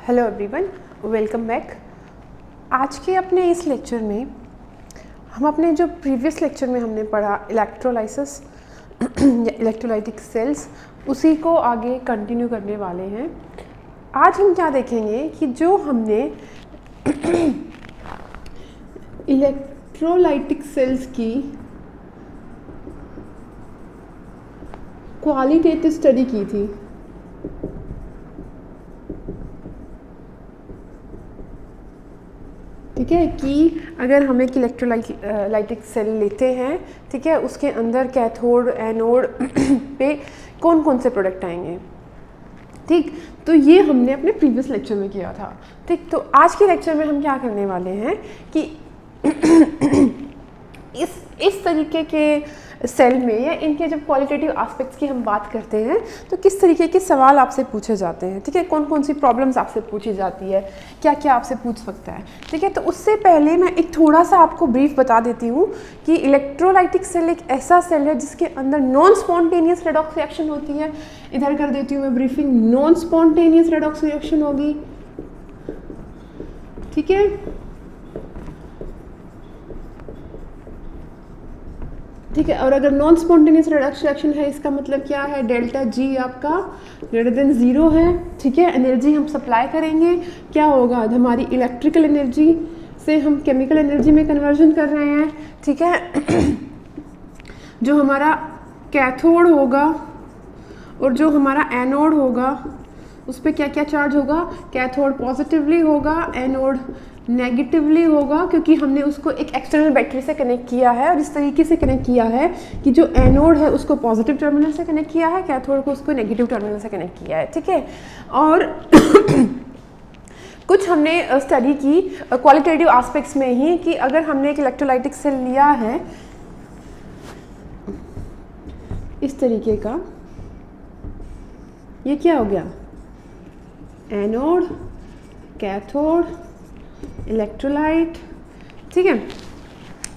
Hello everyone, welcome back. आज के अपने इस लेक्चर में हम अपने जो प्रीवियस लेक्चर में हमने पढ़ा इलेक्ट्रोलाइसिस या इलेक्ट्रोलाइटिक सेल्स, उसी को आगे कंटिन्यू करने वाले हैं। आज हम क्या देखेंगे कि जो हमने इलेक्ट्रोलाइटिक सेल्स की क्वालिटेटिव स्टडी की थी, ठीक है, कि अगर हम एक इलेक्ट्रोलाइटिक सेल लेते हैं, ठीक है, उसके अंदर कैथोड एनोड पे कौन कौन से प्रोडक्ट आएंगे। ठीक, तो ये हमने अपने प्रीवियस लेक्चर में किया था। ठीक, तो आज के लेक्चर में हम क्या करने वाले हैं कि इस तरीके के सेल में या इनके जब क्वालिटेटिव एस्पेक्ट्स की हम बात करते हैं तो किस तरीके के सवाल आपसे पूछे जाते हैं, ठीक है, कौन कौन सी प्रॉब्लम्स आपसे पूछी जाती है, क्या क्या आपसे पूछ सकता है। ठीक है, तो उससे पहले मैं एक थोड़ा सा आपको ब्रीफ बता देती हूँ कि इलेक्ट्रोलाइटिक सेल एक ऐसा सेल है जिसके अंदर नॉन स्पॉन्टेनियस रेडॉक्स रिएक्शन होती है। इधर कर देती हूँ मैं briefing, non spontaneous redox reaction होगी, ठीक है। ठीक है, और अगर नॉन स्पॉन्टेनियस रेडॉक्स रिएक्शन है, इसका मतलब क्या है, डेल्टा जी आपका ग्रेटर देन 0 है। ठीक है, एनर्जी हम सप्लाई करेंगे, क्या होगा, हमारी इलेक्ट्रिकल एनर्जी से हम केमिकल एनर्जी में कन्वर्जन कर रहे हैं। ठीक है, जो हमारा कैथोड होगा और जो हमारा एनोड होगा उस पर क्या क्या चार्ज होगा, कैथोड पॉजिटिवली होगा, एनोड नेगेटिवली होगा, क्योंकि हमने उसको एक एक्सटर्नल बैटरी से कनेक्ट किया है और इस तरीके से कनेक्ट किया है कि जो एनोड है उसको पॉजिटिव टर्मिनल से कनेक्ट किया है, कैथोड को उसको नेगेटिव टर्मिनल से कनेक्ट किया है। ठीक है, और कुछ हमने स्टडी की क्वालिटेटिव एस्पेक्ट्स में ही कि अगर हमने एक इलेक्ट्रोलाइटिक सेल लिया है इस तरीके का, ये क्या हो गया, एनोड, कैथोड, इलेक्ट्रोलाइट, ठीक है,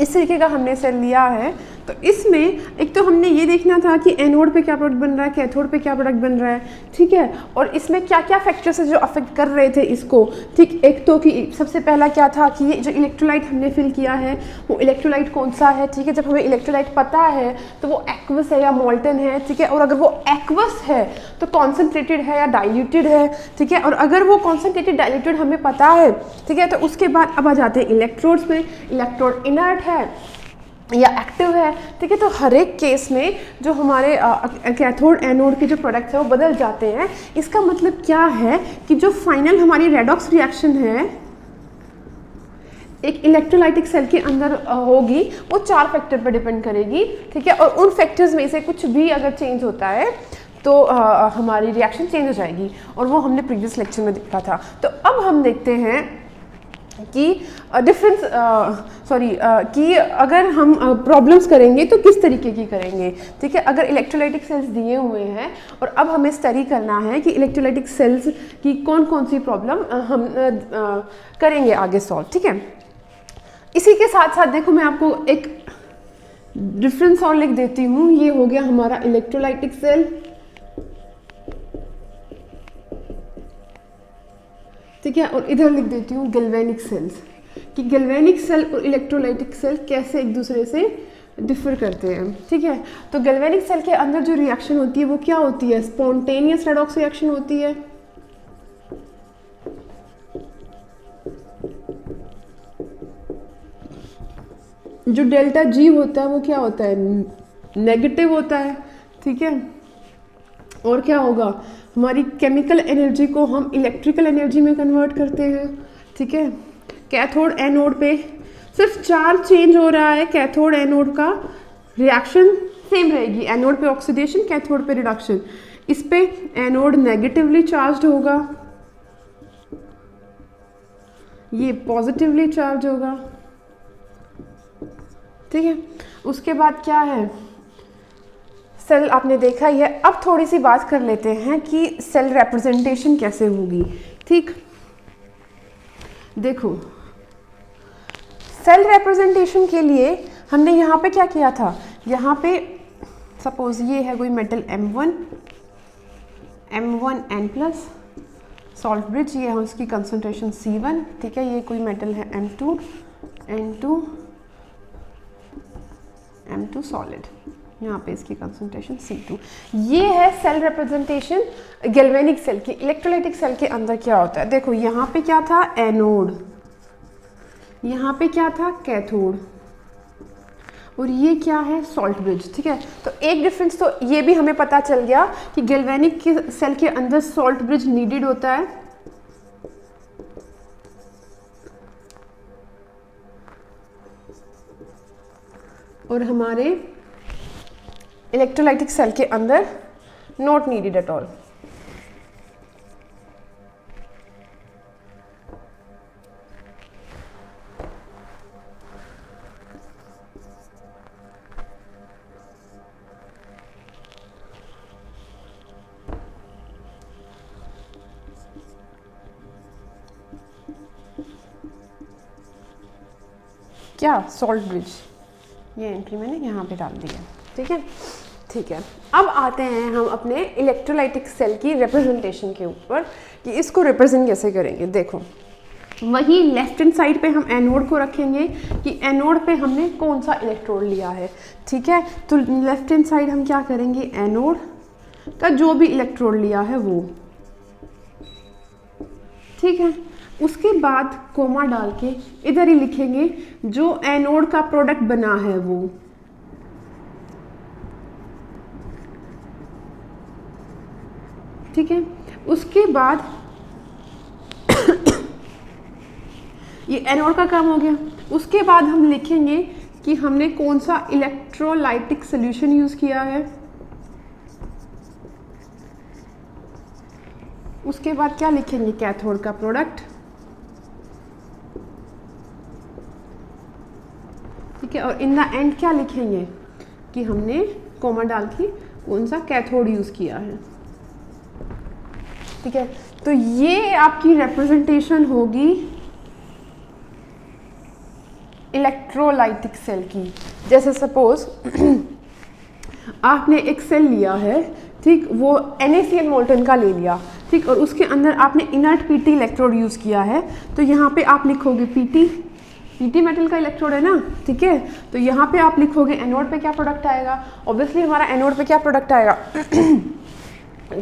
इस तरीके का हमने सेल लिया है। तो इसमें एक तो हमने ये देखना था कि एनोड पे क्या प्रोडक्ट बन रहा है, कैथोड पे क्या प्रोडक्ट बन रहा है, ठीक है, और इसमें क्या क्या फैक्टर्स है जो अफेक्ट कर रहे थे इसको। ठीक, एक तो कि सबसे पहला क्या था कि ये जो इलेक्ट्रोलाइट हमने फिल किया है वो इलेक्ट्रोलाइट कौन सा है। ठीक है, जब हमें इलेक्ट्रोलाइट पता है तो वो एक्वस है या मोल्टन है, ठीक है, और अगर वो एक्वस है तो कॉन्सेंट्रेटेड है या डाइल्यूटेड है। ठीक है, और अगर वो कॉन्सेंट्रेटेड डाइल्यूटेड हमें पता है, ठीक है, तो उसके बाद अब आ जाते हैं इलेक्ट्रोड्स में, इलेक्ट्रोड इनर्ट है या एक्टिव है। ठीक है, तो हर एक केस में जो हमारे कैथोड एनोड के जो प्रोडक्ट्स हैं वो बदल जाते हैं। इसका मतलब क्या है कि जो फाइनल हमारी रेडॉक्स रिएक्शन है एक इलेक्ट्रोलाइटिक सेल के अंदर होगी, वो 4 फैक्टर पर डिपेंड करेगी। ठीक है, और उन फैक्टर्स में से कुछ भी अगर चेंज होता है तो हमारी रिएक्शन चेंज हो जाएगी, और वो हमने प्रीवियस लेक्चर में देखा था। तो अब हम देखते हैं कि डिफरेंस कि अगर हम प्रॉब्लम्स करेंगे तो किस तरीके की करेंगे। ठीक है, अगर इलेक्ट्रोलाइटिक सेल्स दिए हुए हैं और अब हमें स्टडी करना है कि इलेक्ट्रोलाइटिक सेल्स की कौन कौन सी प्रॉब्लम हम करेंगे आगे सॉल्व। ठीक है, इसी के साथ साथ देखो मैं आपको एक डिफरेंस और लिख देती हूँ। ये हो गया हमारा इलेक्ट्रोलाइटिक सेल, ठीक है, और इधर लिख देती हूँ गैल्वेनिक सेल्स, कि गैल्वेनिक सेल और इलेक्ट्रोलाइटिक सेल कैसे एक दूसरे से डिफर करते हैं। ठीक है, तो गैल्वेनिक सेल के अंदर जो रिएक्शन होती है वो क्या होती है, स्पॉन्टेनियस रेडॉक्स रिएक्शन होती है। जो डेल्टा जी होता है वो क्या होता है, नेगेटिव होता है। ठीक है, और क्या होगा, हमारी केमिकल एनर्जी को हम इलेक्ट्रिकल एनर्जी में कन्वर्ट करते हैं। ठीक है, कैथोड एनोड पे सिर्फ 4 चेंज हो रहा है, कैथोड एनोड का रिएक्शन सेम रहेगी, एनोड पे ऑक्सीडेशन, कैथोड पे रिडक्शन। इस पे एनोड नेगेटिवली चार्ज्ड होगा, ये पॉजिटिवली चार्ज होगा। ठीक है, उसके बाद क्या है, सेल आपने देखा ही है। अब थोड़ी सी बात कर लेते हैं कि सेल रिप्रेजेंटेशन कैसे होगी। ठीक, देखो सेल रिप्रेजेंटेशन के लिए हमने यहाँ पे क्या किया था, यहाँ पे सपोज ये है कोई metal M1 N+, salt bridge, ये है उसकी कंसंट्रेशन C1, ठीक है। ये कोई मेटल है M2, M2 सॉलिड, यहाँ पे इसकी कंसंट्रेशन C2। ये है सेल रिप्रेजेंटेशन गैल्वेनिक सेल की। इलेक्ट्रोलाइटिक सेल के अंदर क्या होता है, देखो यहाँ पे क्या था एनोड, यहाँ पे क्या था कैथोड, और ये क्या है सॉल्ट ब्रिज, ठीक है। तो एक डिफरेंस तो ये भी हमें पता चल गया कि गैल्वेनिक के सेल के अंदर सॉल्ट ब्रिज नीडेड होता है, और हमारे इलेक्ट्रोलाइटिक सेल के अंदर नॉट नीडेड एट ऑल। क्या सॉल्ट ब्रिज, ये एंट्री मैंने यहाँ पे डाल दी है, ठीक है, ठीक है। अब आते हैं हम अपने इलेक्ट्रोलाइटिक सेल की रिप्रेजेंटेशन के ऊपर कि इसको रिप्रेजेंट कैसे करेंगे। देखो वही लेफ्ट हैंड साइड पे हम एनोड को रखेंगे कि एनोड पे हमने कौन सा इलेक्ट्रोड लिया है, ठीक है। तो लेफ्ट हैंड साइड हम क्या करेंगे, एनोड का जो भी इलेक्ट्रोड लिया है वो, ठीक है। उसके बाद कोमा डाल के इधर ही लिखेंगे जो एनोड का प्रोडक्ट बना है वो, ठीक है। उसके बाद ये एनोड का काम हो गया। उसके बाद हम लिखेंगे कि हमने कौन सा इलेक्ट्रोलाइटिक सॉल्यूशन यूज किया है। उसके बाद क्या लिखेंगे, कैथोड का प्रोडक्ट, ठीक है। और इन द एंड क्या लिखेंगे कि हमने कोमा डाल के कौन सा कैथोड यूज किया है, ठीक है। तो ये आपकी रिप्रेजेंटेशन होगी इलेक्ट्रोलाइटिक सेल की। जैसे सपोज आपने एक सेल लिया है, ठीक, वो NaCl मोल्टन का ले लिया, ठीक, और उसके अंदर आपने इनर्ट PT इलेक्ट्रोड यूज़ किया है। तो यहाँ पे आप लिखोगे PT मेटल का इलेक्ट्रोड है ना, ठीक है। तो यहाँ पे आप लिखोगे एनोड पे क्या प्रोडक्ट आएगा, ऑब्वियसली हमारा एनोड पे क्या प्रोडक्ट आएगा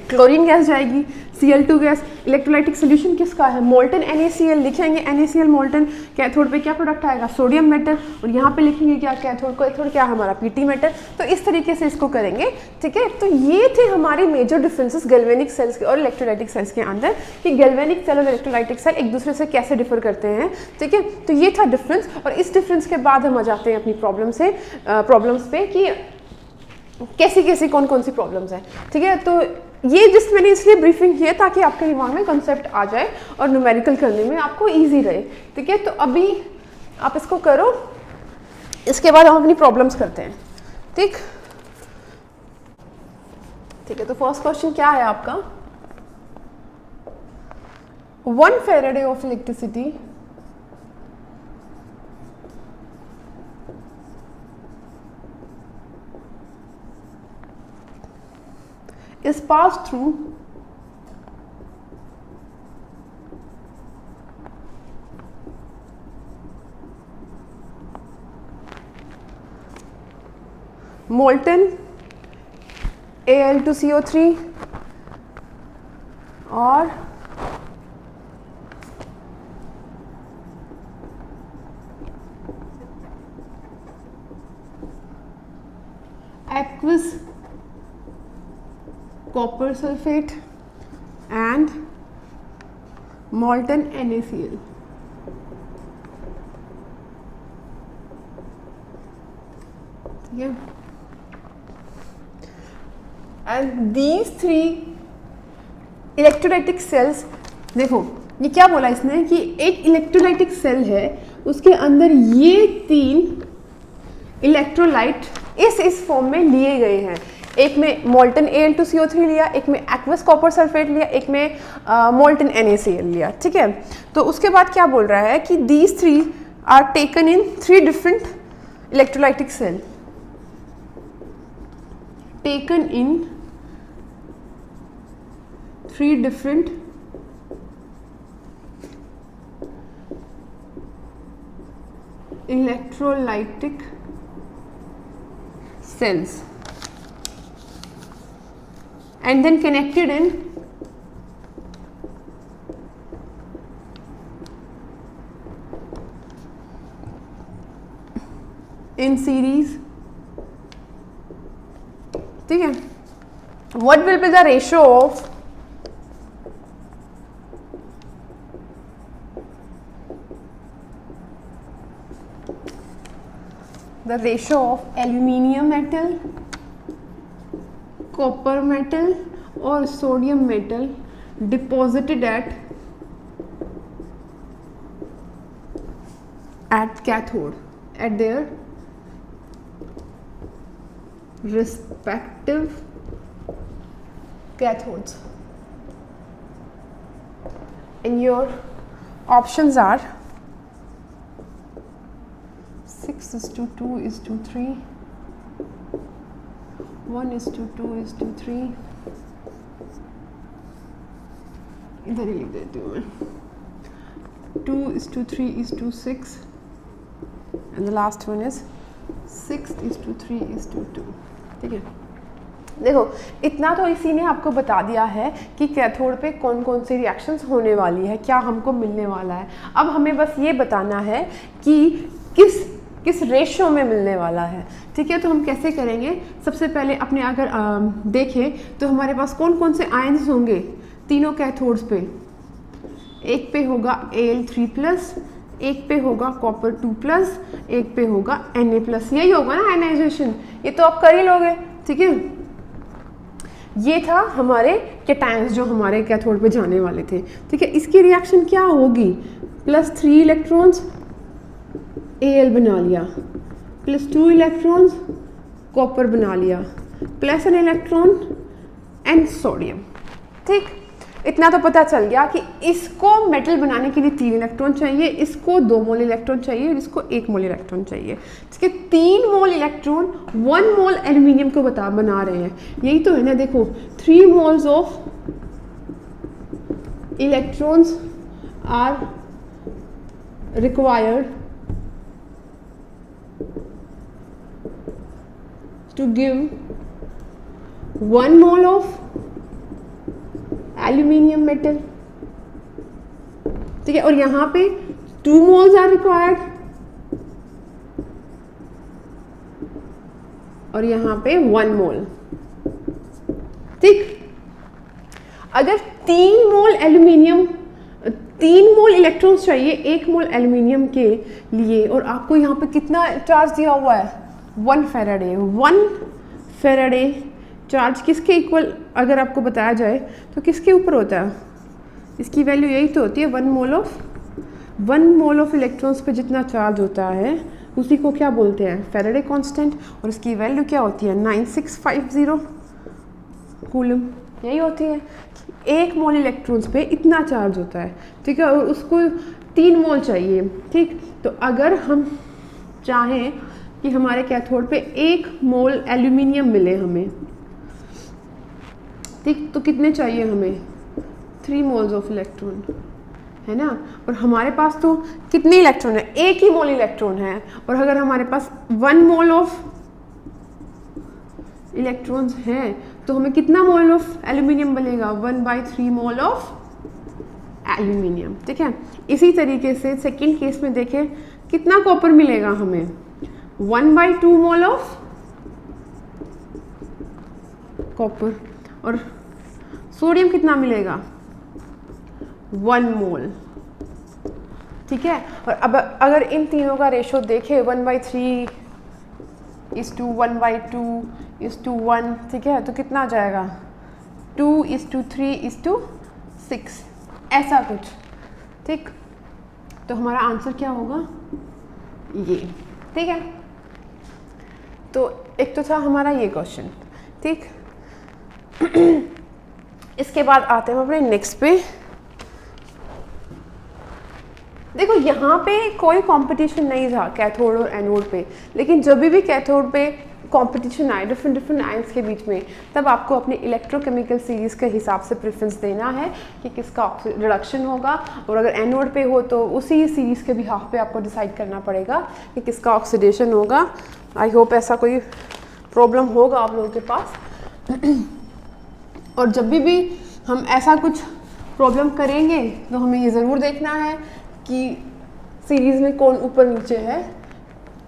क्लोरीन गैस जाएगी, Cl2 गैस। इलेक्ट्रोलाइटिक सोल्यूशन किसका है, मोल्टन NaCl, लिखेंगे NaCl मोल्टन। कैथोड पे क्या प्रोडक्ट आएगा, सोडियम मेटल, और यहाँ पे लिखेंगे क्या, कैथोड क्या हमारा PT मेटल। तो इस तरीके से इसको करेंगे, ठीक है। तो ये थे हमारे मेजर डिफरेंसेस गैल्वेनिक सेल्स के और इलेक्ट्रोलाइटिक सेल्स के अंदर, कि गैल्वेनिक सेल और इलेक्ट्रोलाइटिक सेल एक दूसरे से कैसे डिफर करते हैं, ठीक है। तो ये था डिफरेंस, और इस डिफरेंस के बाद हम आ जाते हैं अपनी प्रॉब्लम्स पे कि कैसी कौन कौन सी प्रॉब्लम्स हैं, ठीक है। तो ये जिस मैंने इसलिए ब्रीफिंग किया ताकि आपके दिमाग में कंसेप्ट आ जाए और न्यूमेरिकल करने में आपको इजी रहे, ठीक है। तो अभी आप इसको करो, इसके बाद हम अपनी प्रॉब्लम्स करते हैं, ठीक है। तो फर्स्ट क्वेश्चन क्या है आपका, 1 Faraday of electricity is passed through molten Al2CO3 और aqueous copper sulfate and molten NaCl, ठीक है। एंड दीज 3 इलेक्ट्रोलाइटिक सेल्स, देखो ये क्या बोला इसने कि एक इलेक्ट्रोलाइटिक सेल है, उसके अंदर ये 3 इलेक्ट्रोलाइट इस फॉर्म में लिए गए हैं। एक में मोल्टन Al2CO3 लिया, एक में एक्वस कॉपर सल्फेट लिया, एक में मोल्टन NaCl लिया, ठीक है। तो उसके बाद क्या बोल रहा है कि these 3 are taken in 3 different electrolytic cell, taken in 3 different electrolytic cells and then connected in series. ठीक है, what will be the ratio of aluminium metal, copper metal और sodium metal deposited at cathode at their respective cathodes. And your options are 6:2:3, 1:2:3, इधर ही लिख देती हूँ मैं, 2:3:6 and the last one is 6:3:2. ठीक है, देखो इतना तो इसी ने आपको बता दिया है कि कैथोड पे कौन कौन सी रिएक्शंस होने वाली है, क्या हमको मिलने वाला है। अब हमें बस ये बताना है कि किस रेशियो में मिलने वाला है। ठीक है, तो हम कैसे करेंगे, सबसे पहले अपने अगर देखें तो हमारे पास कौन कौन से आयन्स होंगे तीनों कैथोड्स पे। एक पे होगा Al3+, एक पे होगा कॉपर 2+, एक पे होगा Na+, यही होगा ना आयनाइजेशन, ये तो आप कर ही लोगे। ठीक है, ये था हमारे कैटायंस जो हमारे कैथोड पे जाने वाले थे। ठीक है, इसकी रिएक्शन क्या होगी, +3 इलेक्ट्रॉन्स Al बना लिया, +2 इलेक्ट्रॉन्स कॉपर बना लिया, +1 इलेक्ट्रॉन एंड सोडियम। ठीक, इतना तो पता चल गया कि इसको मेटल बनाने के लिए 3 इलेक्ट्रॉन चाहिए, इसको 2 मोल इलेक्ट्रॉन चाहिए और इसको 1 मोल इलेक्ट्रॉन चाहिए। ठीक है, 3 मोल इलेक्ट्रॉन 1 मोल एल्यूमिनियम को बना रहे हैं, यही तो है ना। देखो 3 moles of electrons are required to give 1 mole of aluminium metal। ठीक है, और यहाँ पे 2 moles are required और यहाँ पे 1 mole। ठीक, अगर 3 मोल एल्यूमिनियम 3 मोल इलेक्ट्रॉन्स चाहिए 1 मोल एल्यूमिनियम के लिए, और आपको यहाँ पे कितना चार्ज दिया हुआ है, 1 फेराडे। 1 फेराडे चार्ज किसके इक्वल अगर आपको बताया जाए तो किसके ऊपर होता है, इसकी वैल्यू यही तो होती है 1 मोल ऑफ इलेक्ट्रॉन्स पे जितना चार्ज होता है उसी को क्या बोलते हैं, फेराडे कांस्टेंट, और इसकी वैल्यू क्या होती है 9650 कूलम, यही होती है। 1 मोल इलेक्ट्रॉन्स पे इतना चार्ज होता है। ठीक है, और उसको 3 मोल चाहिए। ठीक, तो अगर हम चाहें कि हमारे कैथोड पे 1 मोल एल्यूमिनियम मिले हमें, ठीक, तो कितने चाहिए हमें 3 मोल्स ऑफ इलेक्ट्रॉन, है ना। और हमारे पास तो कितने इलेक्ट्रॉन है, 1 ही मोल इलेक्ट्रॉन है, और अगर हमारे पास 1 मोल ऑफ इलेक्ट्रॉन्स हैं तो हमें कितना मोल ऑफ एल्यूमिनियम बनेगा, 1/3 मोल ऑफ एल्यूमिनियम। ठीक है, इसी तरीके से सेकंड केस में देखें कितना कॉपर मिलेगा हमें, 1/2 मोल ऑफ कॉपर, और सोडियम कितना मिलेगा 1 मोल। ठीक है, और अब अगर इन तीनों का रेशो देखें 1/3:1/2:1, ठीक है, तो कितना आ जाएगा 2:3:6, ऐसा कुछ। ठीक, तो हमारा आंसर क्या होगा ये। ठीक है, तो एक तो था हमारा ये क्वेश्चन। ठीक, इसके बाद आते हैं अपने नेक्स्ट पे। देखो यहाँ पे कोई कंपटीशन नहीं था कैथोड और एनोड पे, लेकिन जब भी कैथोड पे कंपटीशन आए डिफरेंट आयंस के बीच में, तब आपको अपने इलेक्ट्रोकेमिकल सीरीज़ के हिसाब से प्रेफरेंस देना है कि किसका रिडक्शन होगा, और अगर एनोड पे हो तो उसी सीरीज़ के बिहाफ पे आपको डिसाइड करना पड़ेगा कि किसका ऑक्सीडेशन होगा। आई होप ऐसा कोई प्रॉब्लम होगा आप लोगों के पास। और जब भी हम ऐसा कुछ प्रॉब्लम करेंगे तो हमें ये ज़रूर देखना है कि सीरीज़ में कौन ऊपर नीचे है।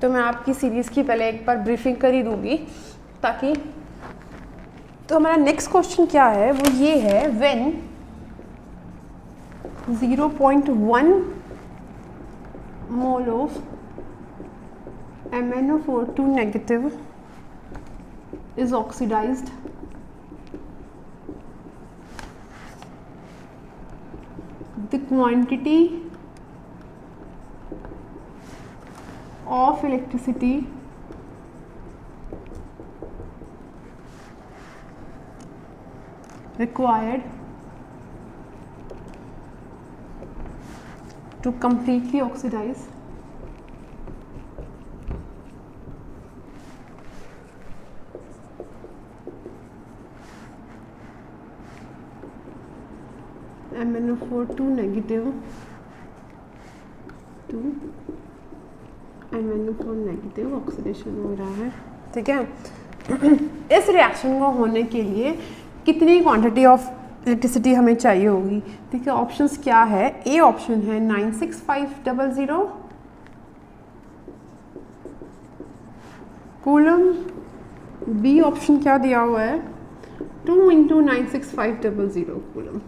तो मैं आपकी सीरीज़ की पहले एक बार ब्रीफिंग कर ही दूँगी ताकि, तो हमारा नेक्स्ट क्वेश्चन क्या है वो ये है, when 0.1 mole of MnO4 negative is oxidized the quantity of electricity required to completely oxidize MnO4 negative to MnO4 negative oxidation हो रहा है, ठीक है। इस रिएक्शन को होने के लिए कितनी क्वांटिटी ऑफ इलेक्ट्रिसिटी हमें चाहिए होगी, ठीक है। ऑप्शंस क्या है, ए ऑप्शन है 96500 कूलम, बी ऑप्शन क्या दिया हुआ है 2 × 96500 कूलम,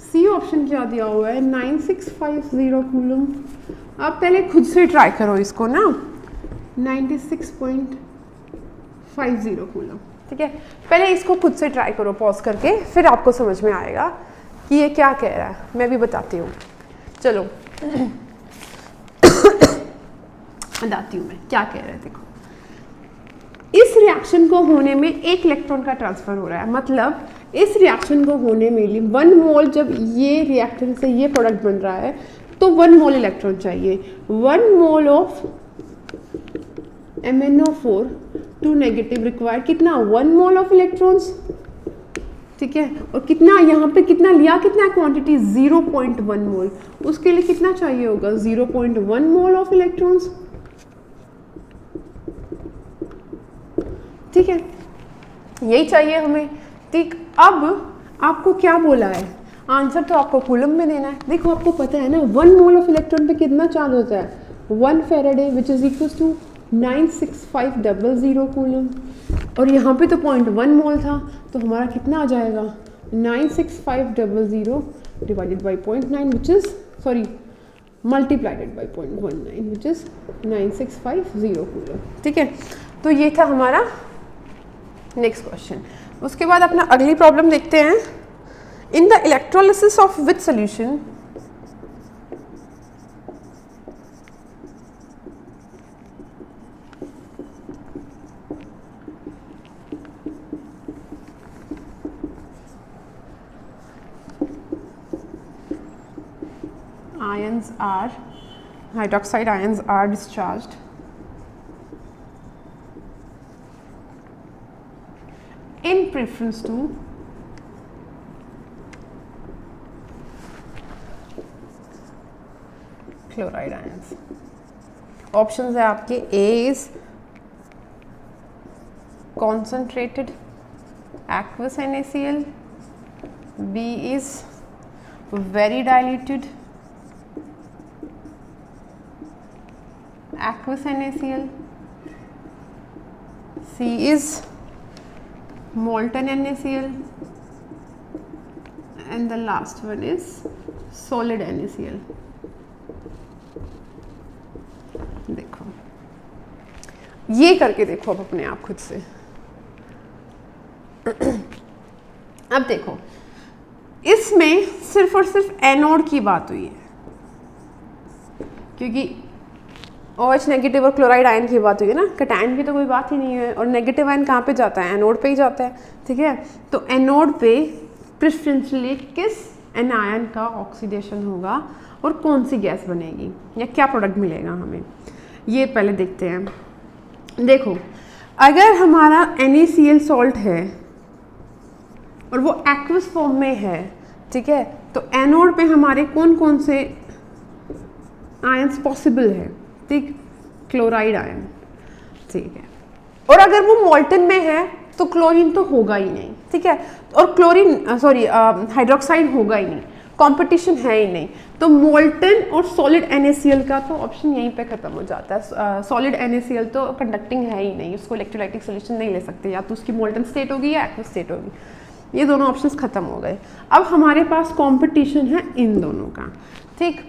सी ऑप्शन क्या दिया हुआ है 9650 कूलम। आप पहले खुद से ट्राई करो इसको ना, 96.50 कूलम, ठीक है। पहले इसको खुद से ट्राई करो पॉज करके, फिर आपको समझ में आएगा कि ये क्या कह रहा है। मैं भी बताती हूँ, चलो बताती हूँ मैं क्या कह रहा है। देखो, इस रिएक्शन को होने में एक इलेक्ट्रॉन का ट्रांसफर हो रहा है, मतलब इस रिएक्शन को होने में 1 मोल, जब ये रिएक्शन से ये प्रोडक्ट बन रहा है तो 1 मोल इलेक्ट्रॉन चाहिए। 1 mole of MnO4 2 negative required कितना, 1 मोल ऑफ इलेक्ट्रॉन्स, ठीक है। और कितना यहाँ पे कितना लिया, कितना क्वांटिटी 0.1 मोल, उसके लिए कितना चाहिए होगा 0.1 मोल ऑफ इलेक्ट्रॉन्स, ठीक है। यही चाहिए हमें, ठीक। अब आपको क्या बोला है, आंसर तो आपको कूलम में देना है। देखो आपको पता है ना 1 मोल ऑफ इलेक्ट्रॉन पे कितना चार्ज होता है 1 faraday which is equal to 96500 coulomb, और यहाँ पे तो 0.1 मोल था, तो हमारा कितना आ जाएगा 96500 divided by 0.9 which is sorry मल्टीप्लाइडेड by 0.19 which is 9650 coulomb, ठीक है। तो ये था हमारा नेक्स्ट क्वेश्चन। उसके बाद अपना अगली प्रॉब्लम देखते हैं। In the electrolysis of which solution ions are hydroxide ions are discharged in preference to chloride ions। Options है आपके, ए is concentrated aqueous NaCl, B is very diluted aqueous NaCl, C is molten NaCl, and the last one is solid NaCl। देखो ये करके देखो अब अपने आप खुद से। अब देखो इसमें सिर्फ और सिर्फ एनोड की बात हुई है, क्योंकि OH नेगेटिव और क्लोराइड आयन की बात हुई है ना, कैटायन की तो कोई बात ही नहीं है। और नेगेटिव आयन कहाँ पे जाता है, एनोड पे ही जाता है, ठीक है। तो एनोड पे प्रेफरेंशियली किस एनायन का ऑक्सीडेशन होगा और कौन सी गैस बनेगी या क्या प्रोडक्ट मिलेगा हमें, ये पहले देखते हैं। देखो अगर हमारा NaCl सॉल्ट है और वो एक्वस फॉर्म में है, ठीक है, तो एनोड पे हमारे कौन कौन से आयंस पॉसिबल है? ठीक, क्लोराइड आयन, ठीक है। और अगर वो मोल्टन में है तो क्लोरीन तो होगा ही नहीं, ठीक है, और क्लोरीन हाइड्रोक्साइड होगा ही नहीं, कंपटीशन है ही नहीं। तो मोल्टन और सॉलिड NaCl का तो ऑप्शन यहीं पे ख़त्म हो जाता है। सॉलिड NaCl तो कंडक्टिंग है ही नहीं, उसको इलेक्ट्रोलाइटिक सोल्यूशन नहीं ले सकते, या तो उसकी मोल्टन स्टेट होगी या एक्वस स्टेट होगी। ये दोनों ऑप्शंस ख़त्म हो गए। अब हमारे पास कंपटीशन है इन दोनों का, ठीक।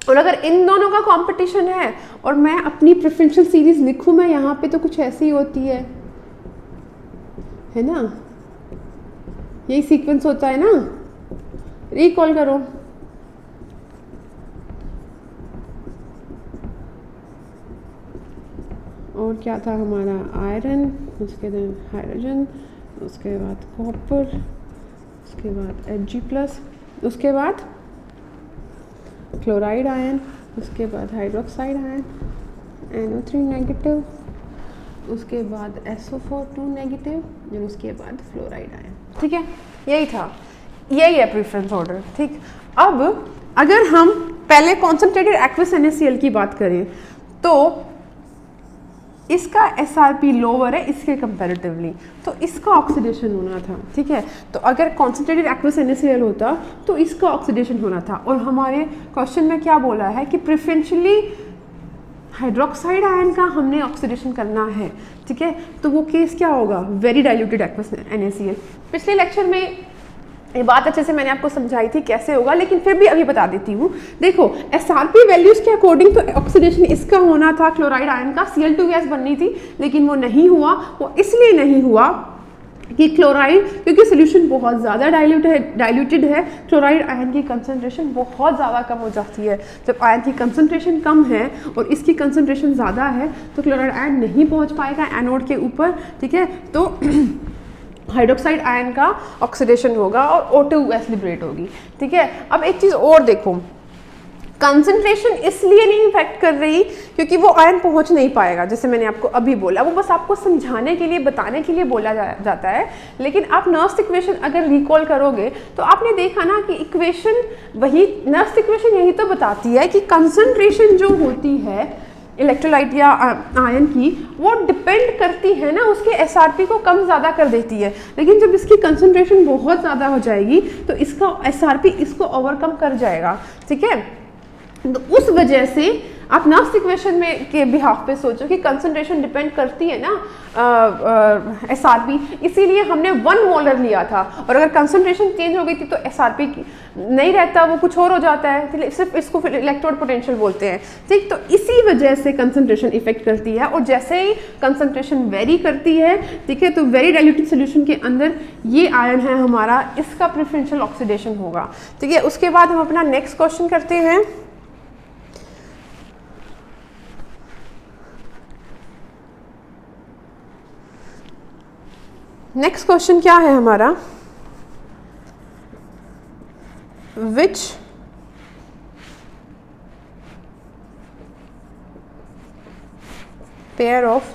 और अगर इन दोनों का कंपटीशन है और मैं अपनी प्रेफरेंशियल सीरीज लिखूं, मैं यहाँ पे तो कुछ ऐसी होती है ना, यही सीक्वेंस होता है ना, रिकॉल करो। और क्या था हमारा? आयरन, उसके बाद हाइड्रोजन, उसके बाद कॉपर, उसके बाद Hg+, उसके बाद क्लोराइड आयन, उसके बाद हाइड्रोक्साइड आयन NO3 नेगेटिव, उसके बाद SO4 2 नेगेटिव, और उसके बाद फ्लोराइड आयन, ठीक है। यही था, यही है प्रेफरेंस ऑर्डर, ठीक। अब अगर हम पहले कॉन्सेंट्रेटेड एक्वस NaCl की बात करें तो इसका SRP लोअर है इसके कंपैरेटिवली, तो इसका ऑक्सीडेशन होना था, ठीक है। तो अगर कॉन्सेंट्रेटेड एक्वस NaCl होता तो इसका ऑक्सीडेशन होना था। और हमारे क्वेश्चन में क्या बोला है कि प्रेफरेंशियली हाइड्रोक्साइड आयन का हमने ऑक्सीडेशन करना है, ठीक है। तो वो केस क्या होगा? Very diluted aqueous NaCl। पिछले लेक्चर में ये बात अच्छे से मैंने आपको समझाई थी कैसे होगा, लेकिन फिर भी अभी बता देती हूँ। देखो SRP वैल्यूज के अकॉर्डिंग तो ऑक्सीडेशन इसका होना था, क्लोराइड आयन का, Cl2 गैस बननी थी, लेकिन वो नहीं हुआ। वो इसलिए नहीं हुआ कि क्लोराइड, क्योंकि सोल्यूशन बहुत ज़्यादा डाइल्यूटेड है, क्लोराइड आयन की कंसंट्रेशन बहुत ज़्यादा कम हो जाती है। जब आयन की कंसंट्रेशन कम है और इसकी कंसंट्रेशन ज़्यादा है तो क्लोराइड आयन नहीं पहुँच पाएगा एनोड के ऊपर, ठीक है। तो हाइड्रोक्साइड आयन का ऑक्सीडेशन होगा और O2 गैस लिबरेट होगी, ठीक है। अब एक चीज़ और देखो, कंसंट्रेशन इसलिए नहीं इफेक्ट कर रही क्योंकि वो आयन पहुंच नहीं पाएगा, जैसे मैंने आपको अभी बोला, वो बस आपको समझाने के लिए, बताने के लिए बोला जाता है। लेकिन आप नर्स इक्वेशन अगर रिकॉल करोगे तो आपने देखा ना कि इक्वेशन वही, नर्स इक्वेशन यही तो बताती है कि कंसंट्रेशन जो होती है इलेक्ट्रोलाइट या आयन की, वो डिपेंड करती है ना, उसके SRP को कम ज़्यादा कर देती है। लेकिन जब इसकी कंसंट्रेशन बहुत ज़्यादा हो जाएगी तो इसका SRP इसको ओवरकम कर जाएगा, ठीक है। तो उस वजह से आप नर्स इक्वेशन में के बिहाफ पे सोचो कि कंसंट्रेशन डिपेंड करती है ना SRP, इसीलिए हमने 1 मोलर लिया था। और अगर कंसंट्रेशन चेंज हो गई थी तो SRP नहीं रहता, वो कुछ और हो जाता है, सिर्फ इसको फिर इलेक्ट्रोड पोटेंशियल बोलते हैं, ठीक। तो इसी वजह से कंसंट्रेशन इफेक्ट करती है। और जैसे ही कंसंट्रेशन वेरी करती है, ठीक है, तो वेरी डाइल्यूटेड सोल्यूशन के अंदर ये आयन है हमारा, इसका प्रेफरेंशियल ऑक्सीडेशन होगा, ठीक है। उसके बाद हम अपना नेक्स्ट क्वेश्चन करते हैं। नेक्स्ट क्वेश्चन क्या है हमारा? Which pair of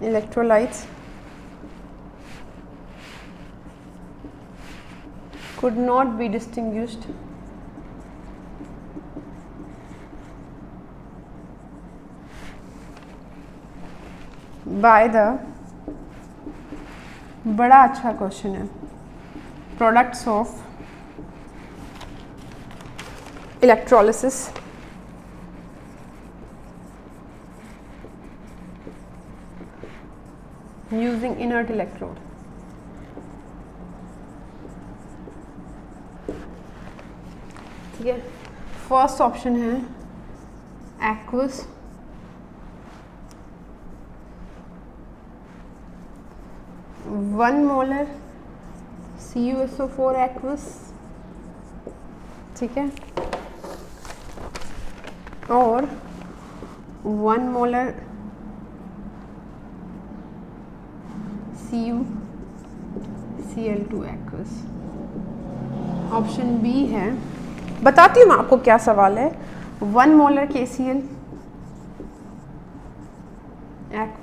electrolytes could not be distinguished by the, बड़ा अच्छा क्वेश्चन है, products of electrolysis using inert electrode. ठीक है, फर्स्ट ऑप्शन है एक्वस, 1 मोलर CuSO4 एक्वस, ठीक है, और 1 molar CuCl2 aqueous. Option B है, बताती हूँ मैं आपको क्या सवाल है। 1 मोलर KCl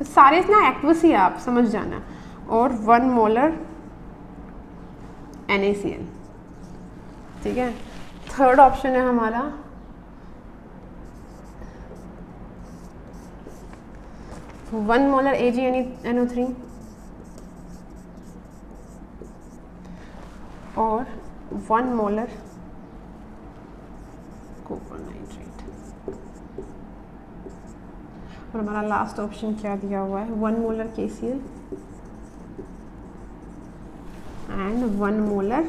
सारे ना एक्वस ही आप समझ जाना, और 1 मोलर NaCl, ठीक है। थर्ड ऑप्शन है हमारा 1 मोलर AgNO3 और 1 मोलर कॉपर नाइट्रेट। और हमारा लास्ट ऑप्शन क्या दिया हुआ है, 1 molar KCl and 1 molar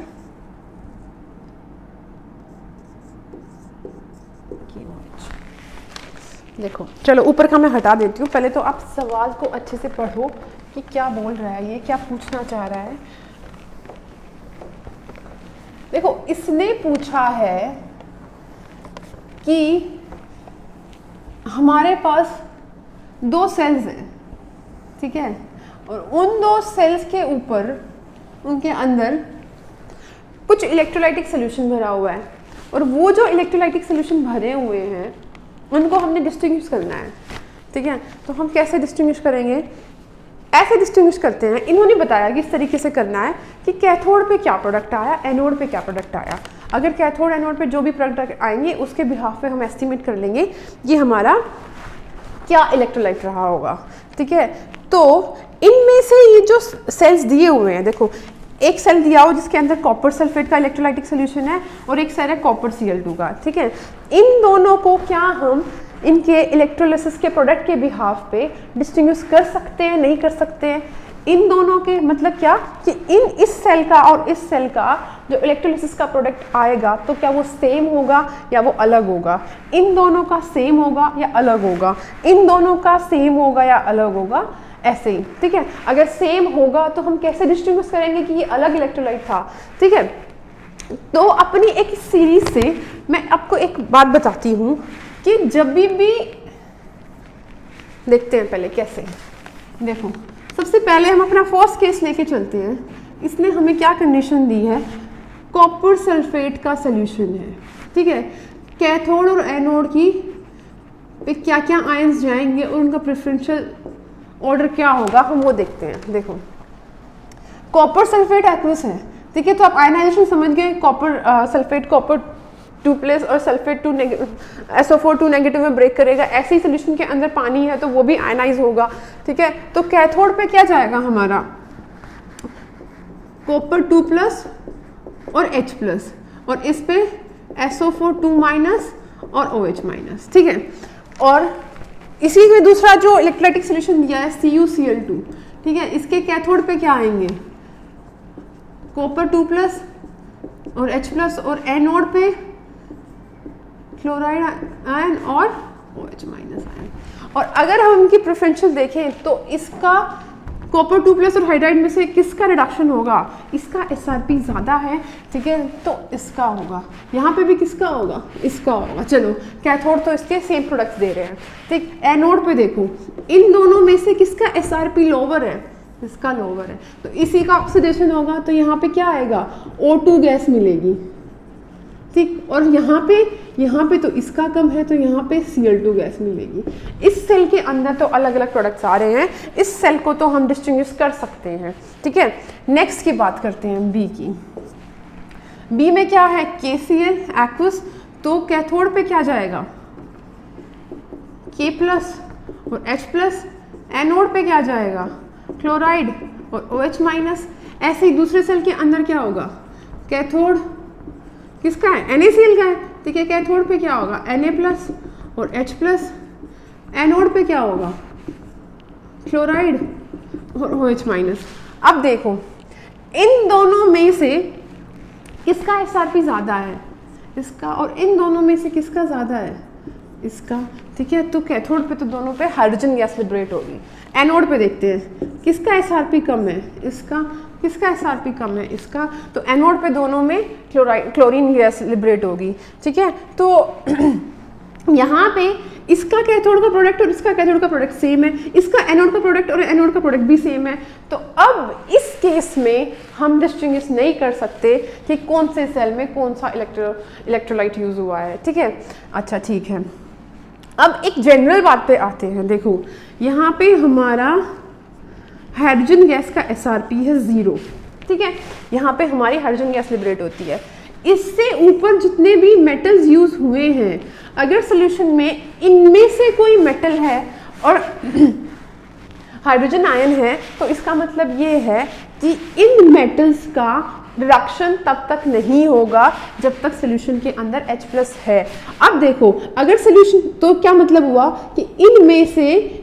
KOH। देखो चलो ऊपर का मैं हटा देती हूँ, पहले तो आप सवाल को अच्छे से पढ़ो कि क्या बोल रहा है ये, क्या पूछना चाह रहा है। देखो इसने पूछा है कि हमारे पास 2 सेल्स हैं, ठीक है, और उन 2 सेल्स के ऊपर उनके अंदर कुछ इलेक्ट्रोलाइटिक सोल्यूशन भरा हुआ है, और वो जो इलेक्ट्रोलाइटिक सोल्यूशन भरे हुए हैं उनको हमने डिस्टिंग्विश करना है, ठीक है। तो हम कैसे डिस्टिंग्विश करेंगे, ऐसे डिस्टिंग्विश करते हैं। इन्होंने बताया कि इस तरीके से करना है कि कैथोड पे क्या प्रोडक्ट आया, एनोड पे क्या प्रोडक्ट आया। अगर कैथोड एनोड पे जो भी प्रोडक्ट आएंगे उसके बिहाफ पे हम एस्टिमेट कर लेंगे कि हमारा क्या इलेक्ट्रोलाइट रहा होगा, ठीक है। तो इनमें से ये जो सेल्स दिए हुए हैं, देखो एक सेल दिया हो जिसके अंदर कॉपर सल्फेट का इलेक्ट्रोलाइटिक सोल्यूशन है और एक सेल है कॉपर Cl2 का, ठीक है। इन दोनों को क्या हम इनके इलेक्ट्रोलिसिस के प्रोडक्ट के बिहाफ पे डिस्टिंग्विश कर सकते हैं, नहीं कर सकते हैं। इन दोनों के मतलब क्या कि इस सेल का और इस सेल का जो इलेक्ट्रोलिसिस का प्रोडक्ट आएगा तो क्या वो सेम होगा या वो अलग होगा, इन दोनों का सेम होगा या अलग होगा, इन दोनों का सेम होगा या अलग होगा, ऐसे ही, ठीक है। अगर सेम होगा तो हम कैसे डिस्टिंग्विश करेंगे कि ये अलग इलेक्ट्रोलाइट था, ठीक है। तो अपनी एक सीरीज से मैं आपको एक बात बताती हूँ कि जब भी देखते हैं पहले कैसे, देखो सबसे पहले हम अपना फर्स्ट केस लेके चलते हैं। इसने हमें क्या कंडीशन दी है, कॉपर सल्फेट का सोल्यूशन है, ठीक है। कैथोड और एनोड की पे क्या क्या आयंस जाएंगे और उनका प्रेफरेंशियल ऑर्डर क्या होगा हम वो देखते हैं। देखो कॉपर सल्फेट एक्वस है, ठीक है, तो आप आयनाइजेशन समझ गए, कॉपर सल्फेट कॉपर 2+ और सल्फेट 2 SO4 2 नेगेटिव में ब्रेक करेगा। ऐसे ही सोल्यूशन के अंदर पानी है तो वो भी आयनाइज होगा, ठीक है। तो कैथोड पे क्या जाएगा हमारा, कॉपर 2+ और H+, और इस पे SO4 2- और OH-, ठीक है। और इसी में दूसरा जो इलेक्ट्रोलाइटिक सोल्यूशन दिया है CuCl2, ठीक है, इसके कैथोड पे क्या आएंगे, कॉपर 2+ और H+ और एनोड पे क्लोराइड आयन और OH- आयन। और अगर हम इनकी प्रेफरेंशियल देखें तो इसका कॉपर 2+ और हाइड्राइड में से किसका रिडक्शन होगा, इसका SRP ज़्यादा है, ठीक है, तो इसका होगा। यहाँ पे भी किसका होगा, इसका होगा। चलो कैथोड तो इसके सेम प्रोडक्ट्स दे रहे हैं, ठीक। एनोड पे देखो इन दोनों में से किसका SRP लोअर है, इसका लोअर है, तो इसी का ऑक्सीडेशन होगा तो यहाँ पे क्या आएगा, O2 गैस मिलेगी, ठीक। और यहाँ पे तो इसका कम है तो यहाँ पे Cl2 गैस मिलेगी। इस सेल के अंदर तो अलग अलग प्रोडक्ट्स आ रहे हैं, इस सेल को तो हम डिस्टिंग्विश कर सकते हैं, ठीक है। नेक्स्ट की बात करते हैं बी की। बी में क्या है, KCl एक्वस, तो कैथोड पे क्या जाएगा, K+ और H+, एनोड पे क्या जाएगा, क्लोराइड और OH-। ऐसे ही दूसरे सेल के अंदर क्या होगा, कैथोड किसका है, NaCl का है, ठीक है। कैथोड पे क्या होगा, Na+ और H+, एनोड पे क्या होगा, क्लोराइड और OH-। अब देखो इन दोनों में से किसका SRP ज़्यादा है, इसका, और इन दोनों में से किसका ज़्यादा है, इसका, ठीक है। तो कैथोड पे तो दोनों पे हाइड्रोजन गैस लिबरेट होगी। एनोड पे देखते हैं किसका SRP कम है, इसका, किसका SRP कम है, इसका, तो एनोड पे दोनों में क्लोरीन गैस लिबरेट होगी, ठीक है। तो यहाँ पे इसका कैथोड का प्रोडक्ट और इसका कैथोड का प्रोडक्ट सेम है, इसका एनोड का प्रोडक्ट और एनोड का प्रोडक्ट भी सेम है। तो अब इस केस में हम डिस्टिंग्विश नहीं कर सकते कि कौन से सेल में कौन सा इलेक्ट्रोलाइट यूज हुआ है, ठीक है। अच्छा ठीक है, अब एक जनरल बात पे आते हैं। देखो यहाँ पे हमारा हाइड्रोजन गैस का SRP है 0, ठीक है, यहाँ पे हमारी हाइड्रोजन गैस लिबरेट होती है। इससे ऊपर जितने भी मेटल्स यूज हुए हैं, अगर सोल्यूशन में इनमें से कोई मेटल है और हाइड्रोजन आयन है, तो इसका मतलब ये है कि इन मेटल्स का रिडक्शन तब तक नहीं होगा जब तक सोल्यूशन के अंदर H+ है। अब देखो अगर सोल्यूशन, तो क्या मतलब हुआ कि इनमें से,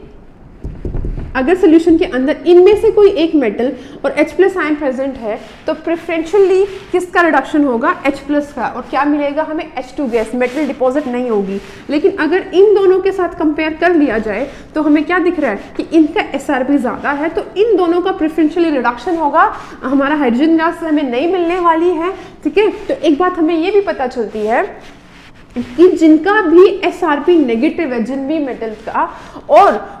अगर सोल्यूशन के अंदर इनमें से कोई एक मेटल और H+ आयन प्रेजेंट है, तो प्रेफरेंशियली किसका रिडक्शन होगा? H+ का, और क्या मिलेगा हमें? H2 गैस, मेटल डिपॉजिट नहीं होगी। लेकिन अगर इन दोनों के साथ कंपेयर कर लिया जाए तो हमें क्या दिख रहा है कि इनका SRP ज़्यादा है, तो इन दोनों का प्रेफरेंशियली रिडक्शन होगा, हमारा हाइड्रोजन गैस हमें नहीं मिलने वाली है, ठीक है। तो एक बात हमें ये भी पता चलती है कि जिनका भी SRP नेगेटिव है, जिन भी मेटल का, और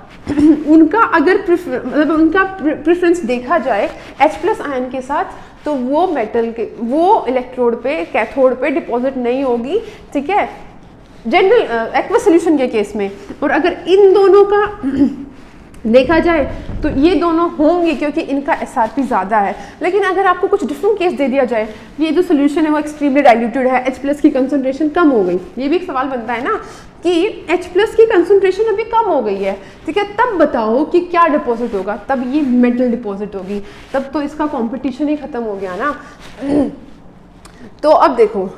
उनका अगर मतलब उनका प्रेफरेंस देखा जाए H+ आयन के साथ, तो वो मेटल के, वो इलेक्ट्रोड पे, कैथोड पे डिपॉजिट नहीं होगी, ठीक है, जनरल एक्वस सोल्यूशन के केस में। और अगर इन दोनों का देखा जाए तो ये दोनों होंगे क्योंकि इनका SRP ज़्यादा है। लेकिन अगर आपको कुछ डिफरेंट केस दे दिया जाए, ये जो सोल्यूशन है वो एक्सट्रीमली डाइल्यूटेड है, H+ की कंसंट्रेशन कम हो गई, ये भी एक सवाल बनता है ना कि H+ की कंसंट्रेशन अभी कम हो गई है, ठीक है, तब बताओ कि क्या डिपॉजिट होगा? तब ये मेटल डिपॉजिट होगी, तब तो इसका कंपटीशन ही खत्म हो गया ना। तो अब देखो,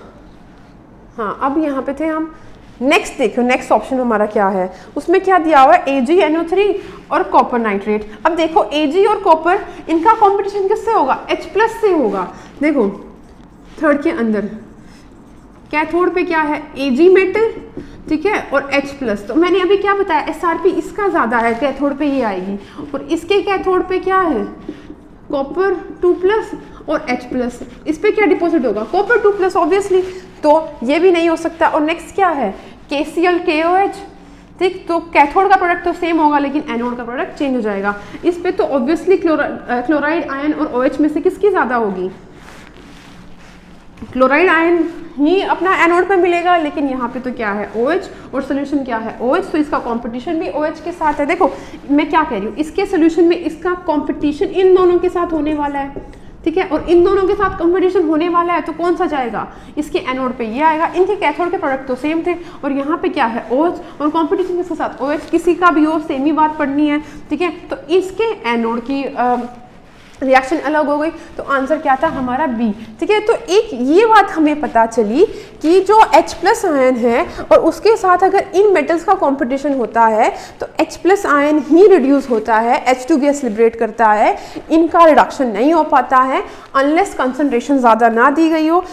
हाँ अब यहाँ पे थे हम, नेक्स्ट देखो, नेक्स्ट ऑप्शन हमारा क्या है, उसमें क्या दिया हुआ है? AgNO3 और कॉपर नाइट्रेट। अब देखो Ag और कॉपर, इनका कंपटीशन किससे होगा? H+ से होगा। देखो थर्ड के अंदर कैथोड पे क्या है? Ag मेटल, ठीक है, और H+। तो मैंने अभी क्या बताया? SRP इसका ज़्यादा है, कैथोड पे ये आएगी, और इसके कैथोड पे क्या है? कॉपर 2+ और H+। इस पे क्या डिपॉजिट होगा? कॉपर 2+, ऑब्वियसली, तो ये भी नहीं हो सकता। और नेक्स्ट क्या है? KCl KOH, ठीक, तो कैथोड का प्रोडक्ट तो सेम होगा लेकिन एनोड का प्रोडक्ट चेंज हो जाएगा। इस पे तो ऑब्वियसली क्लोराइड आयन और OH में से किसकी ज़्यादा होगी? क्लोराइड आयन ही अपना एनोड पे मिलेगा, लेकिन यहाँ पे तो क्या है? OH, और सोल्यूशन क्या है? OH, तो इसका कंपटीशन भी OH के साथ है। देखो मैं क्या कह रही हूँ, इसके सोल्यूशन में इसका कंपटीशन इन दोनों के साथ होने वाला है, ठीक है, और इन दोनों के साथ कंपटीशन होने वाला है, तो कौन सा जाएगा? इसके एनोड पे ये आएगा। इनके कैथोड के प्रोडक्ट तो सेम थे, और यहाँ पे क्या है? OH, और कंपटीशन किसके साथ? OH, किसी का भी हो, सेम ही बात पढ़नी है, ठीक है। तो इसके एनोड की रिएक्शन अलग हो गई, तो आंसर क्या था हमारा? बी, ठीक है। तो एक ये बात हमें पता चली कि जो H+ आयन है और उसके साथ अगर इन मेटल्स का कंपटीशन होता है तो H+ आयन ही रिड्यूस होता है, H2 गैस लिबरेट करता है, इनका रिडक्शन नहीं हो पाता है अनलेस कंसंट्रेशन ज़्यादा ना दी गई हो,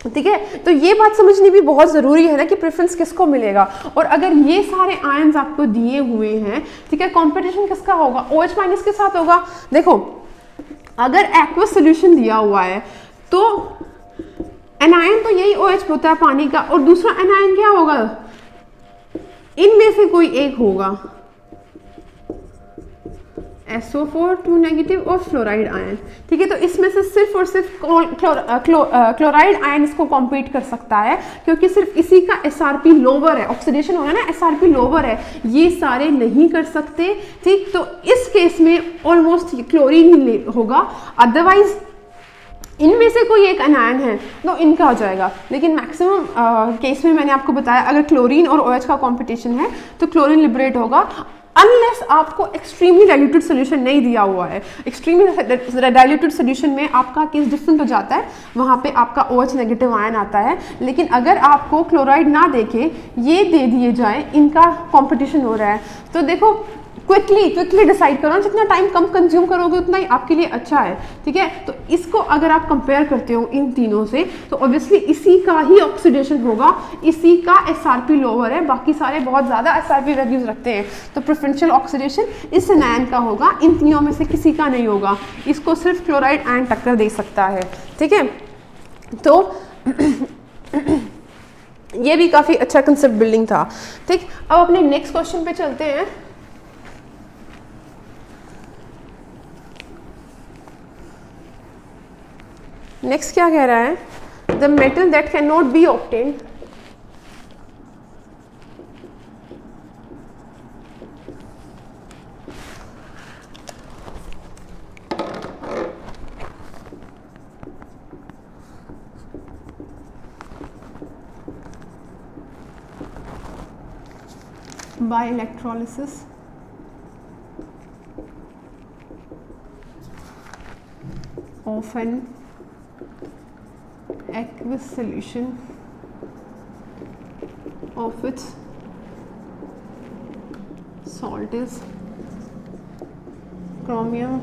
ठीक है। तो ये बात समझनी भी बहुत ज़रूरी है ना कि प्रेफरेंस किसको मिलेगा। और अगर ये सारे आयन्स आपको दिए हुए हैं, ठीक है, कंपटीशन किसका होगा? OH- के साथ होगा। देखो अगर एक्वस सोल्यूशन दिया हुआ है तो एनायन तो यही OH होता है पानी का, और दूसरा एनायन क्या होगा? इनमें से कोई एक होगा, SO4 2 नेगेटिव और फ्लोराइड आयन, ठीक है। तो इसमें से सिर्फ और सिर्फ क्लोराइड आयन इसको कॉम्पीट कर सकता है, क्योंकि सिर्फ इसी का SRP लोअर है, ऑक्सीडेशन होगा ना, SRP लोअर है, ये सारे नहीं कर सकते, ठीक। तो इस केस में ऑलमोस्ट क्लोरीन ही होगा, अदरवाइज इनमें से कोई एक अनायन है तो इनका हो जाएगा। लेकिन मैक्सिमम केस में मैंने आपको बताया अगर क्लोरीन और OH का कॉम्पिटिशन है तो क्लोरीन लिबरेट होगा, अनलेस आपको एक्सट्रीमली डाइल्यूटेड सोल्यूशन नहीं दिया हुआ है। एक्सट्रीमली डाइल्यूटेड सोल्यूशन में आपका केस डिफरेंट हो जाता है, वहाँ पे आपका OH नेगेटिव आयन आता है। लेकिन अगर आपको क्लोराइड ना देके ये दे दिए जाए, इनका कंपटीशन हो रहा है, तो देखो क्विकली डिसाइड करो, जितना टाइम कम कंज्यूम करोगे उतना ही आपके लिए अच्छा है, ठीक है। तो इसको अगर आप कंपेयर करते हो इन तीनों से तो ऑब्वियसली इसी का ही ऑक्सीडेशन होगा, इसी का SRP लोअर है, बाकी सारे बहुत ज़्यादा SRP वैल्यूज रखते हैं, तो प्रेफरेंशियल ऑक्सीडेशन इस एनायन का होगा, इन तीनों में से किसी का नहीं होगा। इसको सिर्फ क्लोराइड आयन टक्कर दे सकता है, ठीक है। तो ये भी काफ़ी अच्छा कंसेप्ट बिल्डिंग था, ठीक। अब अपने नेक्स्ट क्वेश्चन पे चलते हैं। नेक्स्ट क्या कह रहा है? The metal that can not be obtained by electrolysis of an aqueous solution of its salt is chromium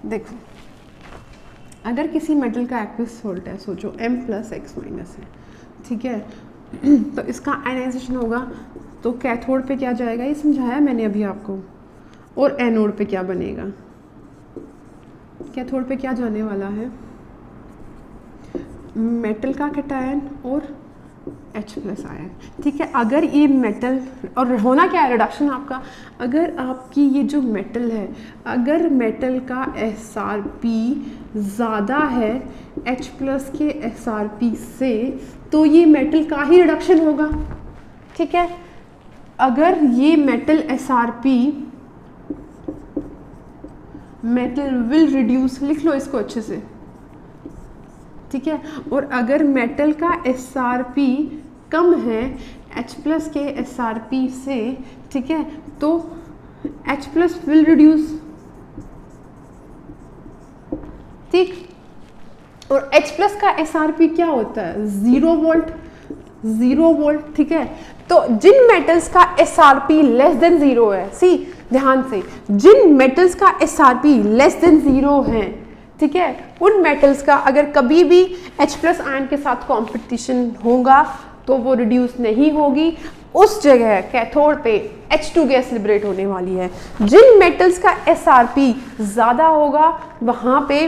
देखो, अगर किसी मेटल का एक्वियस सोल्ट है, सोचो M+X- है, ठीक है, तो इसका आयनाइजेशन होगा तो कैथोड पे क्या जाएगा, ये समझाया मैंने अभी आपको, और एनोड पे क्या बनेगा, कैथोड पे क्या जाने वाला है, मेटल का कैटायन और H+ आयन, ठीक है। अगर ये मेटल, और होना क्या है रिडक्शन आपका, अगर आपकी ये जो मेटल है, अगर मेटल का SRP ज़्यादा है H+ के SRP से, तो ये मेटल का ही रिडक्शन होगा, ठीक है। अगर ये metal SRP, metal will reduce, लिख लो इसको अच्छे से, ठीक है। और अगर मेटल का SRP कम है H+ के SRP से, ठीक है, तो H+ विल रिड्यूस, ठीक। और H+ का SRP क्या होता है, 0 वोल्ट, 0 वोल्ट, ठीक है। तो जिन मेटल्स का SRP लेस देन 0 है, सी ध्यान से, जिन मेटल्स का SRP लेस देन 0 है, ठीक है, उन मेटल्स का अगर कभी भी H+ आयन के साथ कंपटीशन होगा तो वो रिड्यूस नहीं होगी, उस जगह कैथोड पे H2 गैस लिबरेट होने वाली है। जिन मेटल्स का SRP ज़्यादा होगा वहाँ पे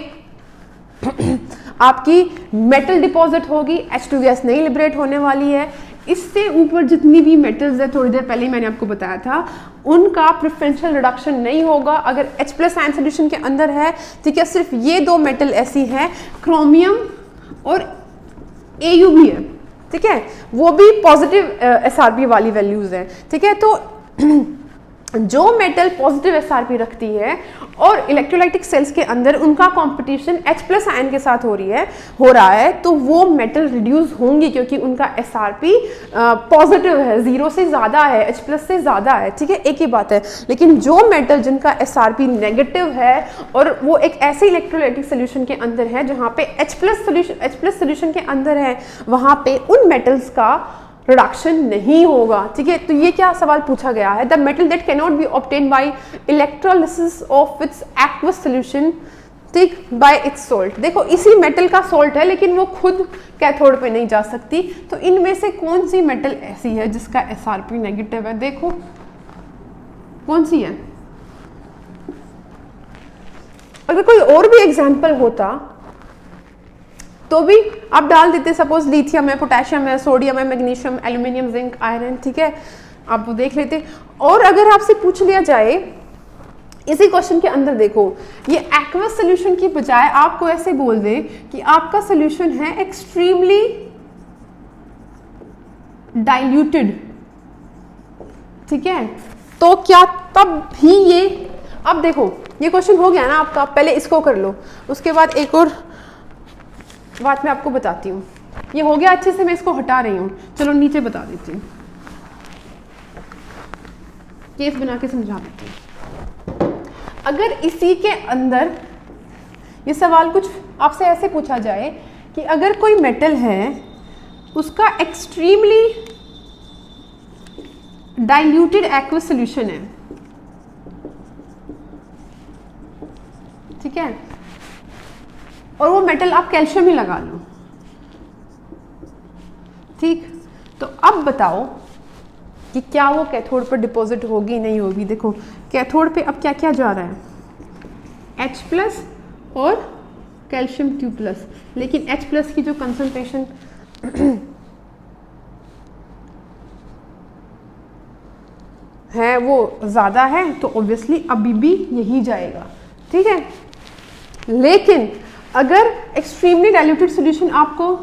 आपकी मेटल डिपॉजिट होगी, H2 गैस नहीं लिबरेट होने वाली है। इससे ऊपर जितनी भी मेटल्स है, थोड़ी देर पहले ही मैंने आपको बताया था, उनका प्रेफरेंशियल रिडक्शन नहीं होगा अगर H+ आयन सोल्यूशन के अंदर है, ठीक है। सिर्फ ये दो मेटल ऐसी हैं, क्रोमियम और Au भी है, ठीक है, वो भी पॉजिटिव SRP वाली वैल्यूज है, ठीक है। तो जो मेटल पॉजिटिव SRP रखती है और इलेक्ट्रोलाइटिक सेल्स के अंदर उनका कंपटीशन H+ आयन के साथ हो रहा है, तो वो मेटल रिड्यूस होंगी क्योंकि उनका SRP पॉजिटिव है, 0 से ज़्यादा है, H+ से ज़्यादा है, ठीक है, एक ही बात है। लेकिन जो मेटल जिनका SRP नेगेटिव है और वो एक ऐसे इलेक्ट्रोलाइटिक सोल्यूशन के अंदर है जहाँ पे H+ सोल्यूशन के अंदर है, वहाँ पे उन मेटल्स का रिडक्शन नहीं होगा, ठीक है। तो ये क्या सवाल पूछा गया है, the metal that can not be obtain bye electrolysis of its aqueous solution, ठीक, बाय इट्स सोल्ट। देखो, इसी मेटल का सोल्ट है लेकिन वो खुद कैथोड पे नहीं जा सकती, तो इनमें से कौन सी मेटल ऐसी है जिसका SRP नेगेटिव है, देखो कौन सी है। अगर कोई और भी एग्जाम्पल होता तो भी आप डाल देते, सपोज लिथियम है, पोटेशियम है, सोडियम है, मैग्नीशियम, एल्यूमिनियम, जिंक, आयरन, ठीक है, आप वो देख लेते। और अगर आपसे पूछ लिया जाए इसी क्वेश्चन के अंदर, देखो, ये एक्वस सोल्यूशन की बजाय आपको ऐसे बोल दे कि आपका सोल्यूशन है एक्सट्रीमली डाइल्यूटेड, ठीक है, तो क्या तब भी ये, अब देखो ये क्वेश्चन हो गया ना आपका, पहले इसको कर लो, उसके बाद एक और बात मैं आपको बताती हूँ। ये हो गया अच्छे से, मैं इसको हटा रही हूँ, चलो नीचे बता देती हूँ, केस बना के समझा देती हूँ। अगर इसी के अंदर ये सवाल कुछ आपसे ऐसे पूछा जाए कि अगर कोई मेटल है उसका एक्सट्रीमली डाइल्यूटेड एक्वस सॉल्यूशन है, ठीक है, और वो मेटल आप कैल्शियम ही लगा लो, ठीक, तो अब बताओ कि क्या वो कैथोड पर डिपॉजिट होगी नहीं होगी। देखो, कैथोड पे अब क्या क्या जा रहा है, H+ और कैल्शियम 2+, लेकिन H+ की जो कंसंट्रेशन है वो ज़्यादा है, तो ऑब्वियसली अभी भी यही जाएगा, ठीक है। लेकिन अगर एक्सट्रीमली डाइल्यूटेड सॉल्यूशन आपको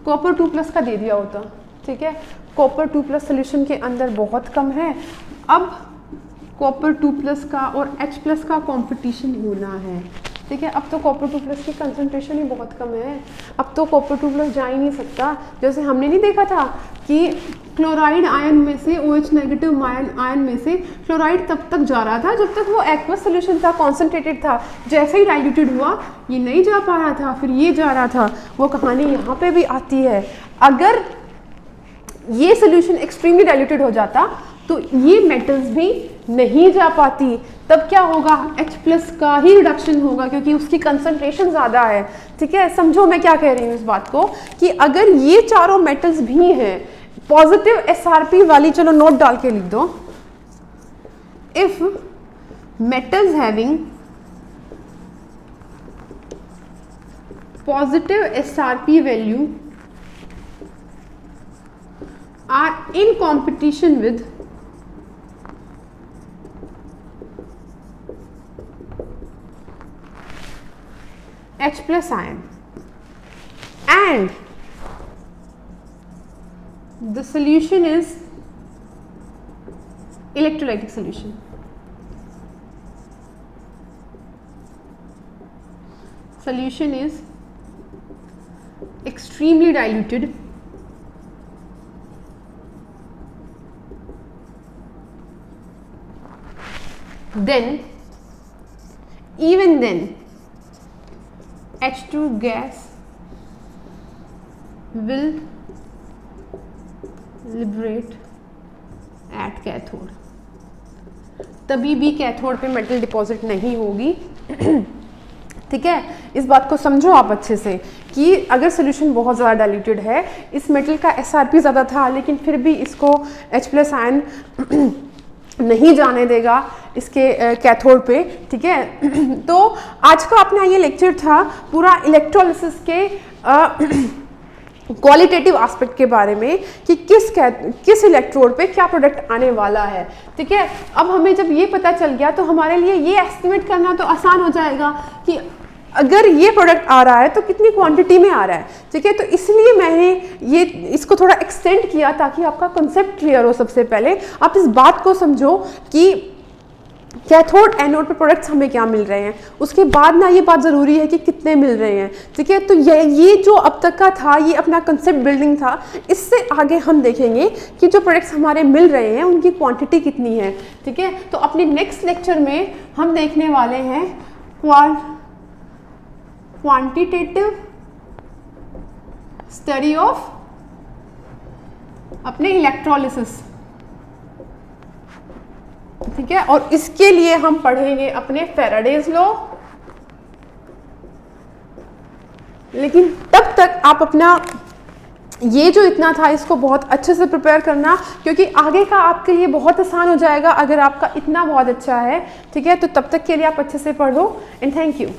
कॉपर 2+ का दे दिया होता, ठीक है, कॉपर 2+ सॉल्यूशन के अंदर बहुत कम है, अब कॉपर 2+ का और H+ का कंपटीशन होना है, ठीक है। अब तो कॉपर 2+ की कंसंट्रेशन ही बहुत कम है, अब तो कॉपर 2+ जा ही नहीं सकता। जैसे हमने नहीं देखा था कि क्लोराइड आयन में से OH नेगेटिव आयन में से क्लोराइड तब तक जा रहा था जब तक वो एक्वस सोल्यूशन था, कॉन्सेंट्रेटेड था। जैसे ही डाइल्यूटेड हुआ ये नहीं जा पा रहा था, फिर ये जा रहा था। वो कहानी यहाँ पे भी आती है। अगर ये सोल्यूशन एक्सट्रीमली डाइल्यूटेड हो जाता तो ये मेटल्स भी नहीं जा पाती, तब क्या होगा, H+ का ही रिडक्शन होगा क्योंकि उसकी कंसंट्रेशन ज़्यादा है, ठीक है। समझो मैं क्या कह रही हूँ इस बात को, कि अगर ये चारों मेटल्स भी हैं, पॉजिटिव SRP वाली, चलो नोट डाल के लिख दो, if metals having positive SRP value are in competition with H+ ion and the solution is electrolytic solution. Solution is extremely diluted, then even then H2 gas will liberate at cathode, तभी भी cathode पे metal deposit नहीं होगी, ठीक है। इस बात को समझो आप अच्छे से कि अगर सोल्यूशन बहुत ज़्यादा डाइल्यूटेड है, इस मेटल का SRP ज़्यादा था लेकिन फिर भी इसको H+ आयन नहीं जाने देगा इसके कैथोड पे, ठीक है। तो आज का अपना ये लेक्चर था पूरा इलेक्ट्रोलिसिस के क्वालिटेटिव एस्पेक्ट के बारे में कि किस इलेक्ट्रोड पे क्या प्रोडक्ट आने वाला है, ठीक है। अब हमें जब ये पता चल गया तो हमारे लिए ये एस्टिमेट करना तो आसान हो जाएगा कि अगर ये प्रोडक्ट आ रहा है तो कितनी क्वांटिटी में आ रहा है, ठीक है। तो इसलिए मैंने ये इसको थोड़ा एक्सटेंड किया ताकि आपका कंसेप्ट क्लियर हो। सबसे पहले आप इस बात को समझो कि कैथोड एनोड पे प्रोडक्ट्स हमें क्या मिल रहे हैं, उसके बाद ना ये बात ज़रूरी है कि कितने मिल रहे हैं, ठीक है। तो ये जो अब तक का था ये अपना कंसेप्ट बिल्डिंग था। इससे आगे हम देखेंगे कि जो प्रोडक्ट्स हमारे मिल रहे हैं उनकी क्वांटिटी कितनी है, ठीक है। तो अपने नेक्स्ट लेक्चर में हम देखने वाले हैं क्वांटिटेटिव स्टडी ऑफ अपने इलेक्ट्रोलिसिस, ठीक है। और इसके लिए हम पढ़ेंगे अपने फैराडेज लॉ, लेकिन तब तक आप अपना ये जो इतना था इसको बहुत अच्छे से प्रिपेयर करना, क्योंकि आगे का आपके लिए बहुत आसान हो जाएगा अगर आपका इतना बहुत अच्छा है, ठीक है। तो तब तक के लिए आप अच्छे से पढ़ो एंड थैंक यू।